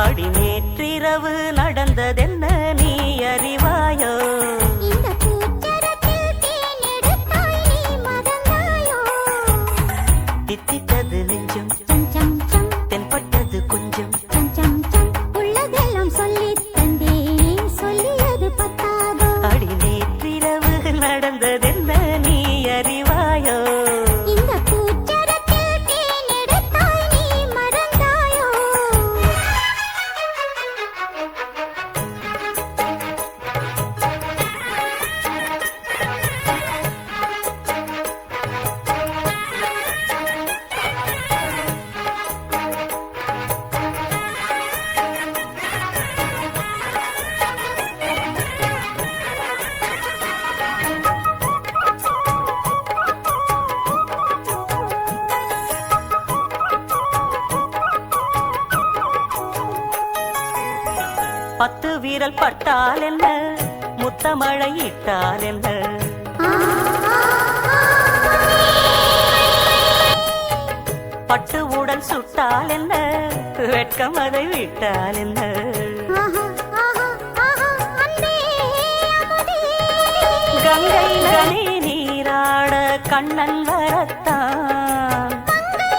அடி நேற்றிரவு நடந்ததென்ன நீ அறிவாயோ? இந்த பூச்சரத்தில் தேனெடுத்தாய் நீ மறந்தாயோ? தித்தித்தது நெஞ்சம் சம் சம் சம் தென்பட்டது கொஞ்சம் சம் சம் சம் உள்ளதெல்லாம் சொல்லித் தந்தேனே சொல்லியது பத்தாதோ? அடி நேற்றிரவு நடந்ததென்ன நீ அறிவாயோ? இந்த பூச்சரத்தில் தேனெடுத்தாய் நீ மறந்தாயோ? பத்து வீரல் பட்டால் என்ன, முத்தமழை இட்டால் என்ன, பட்டு உடல் சுட்டால் என்ன, வெட்கம் அதை விட்டால் என்ன, ஆஹா ஆஹா ஆஹா அன்பே அமுதே கங்கை நதி நீராட கண்ணன் வரத்தான், மங்கை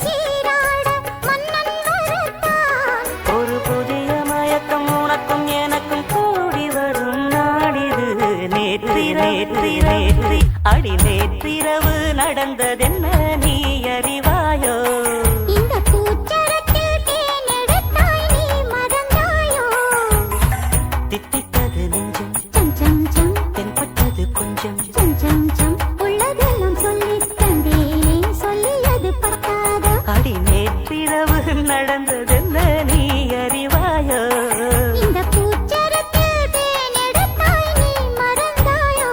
சீராட மன்னன் வரத்தான். ஒரு புதிய மயக்கம் உனக்கும் எனக்கும் கூடி வரும் நாடிது. நேற்றி நேற்றி நேற்றி அடி நேற்றிரவு நடந்ததென்ன நீ அறிவாயோ? இந்த பூச்சரத்தில் தேனெடுத்தாய் நீ மறந்தாயோ? தித்தித்தது நெஞ்சம் சம் சம் சம் தென்பட்டது கொஞ்சம் சம் சம் சம் உள்ளதெல்லாம் சொல்லித் தந்தேனே சொல்லியது பத்தாதோ? அடி நேற்றிரவு நடந்ததென்ன நீ அறிவாயோ? இந்த பூச்சரத்தில் தேனெடுத்தாய் நீ மறந்தாயோ?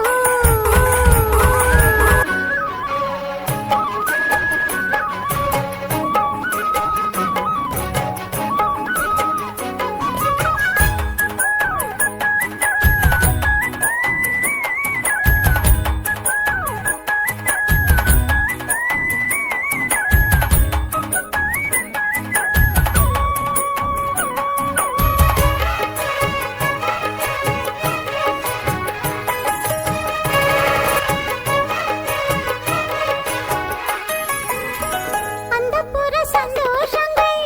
அந்தப்புற சந்தோஷங்கள்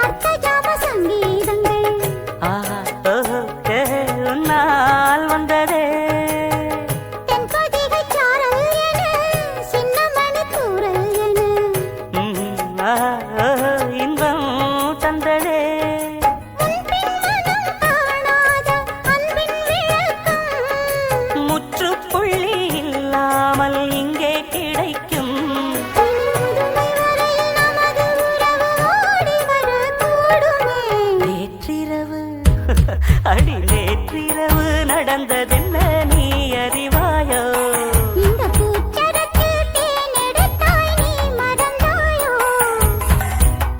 அர்த்தஜாம சங்கீதங்கள் ஆஹா ஓஹோ ஏஹே உன்னால் வந்ததே தென்பொதிகை சாரல் என சின்னமணி கூறல் என ஆஹா ஓஹோ இன்பம் தந்ததே முன்பின் மனம் காணாத அன்பின் விளக்கம் முற்றுப்புள்ளி இல்லாமல் இங்கே கிடைக்கும். இனி முதுமை வரையில் நமது உறவு ஓடி வரக்கூடுமே. நேற்றிரவு அடி நேற்றிரவு நடந்ததென்ன நீ அறிவாயோ? இந்த பூச்சரத்தில் தேனெடுத்தாய் நீ மறந்தாயோ?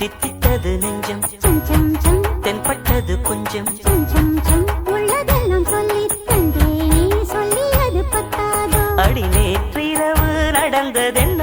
தித்தித்தது நெஞ்சம் சம் சம் சம் தென்பட்டது கொஞ்சம் சம் சம் சம் உள்ளதெல்லாம் சொல்லித் தந்தேனே சொல்லியது பத்தாதோ? அடி நேற்றிரவு நடந்ததென்ன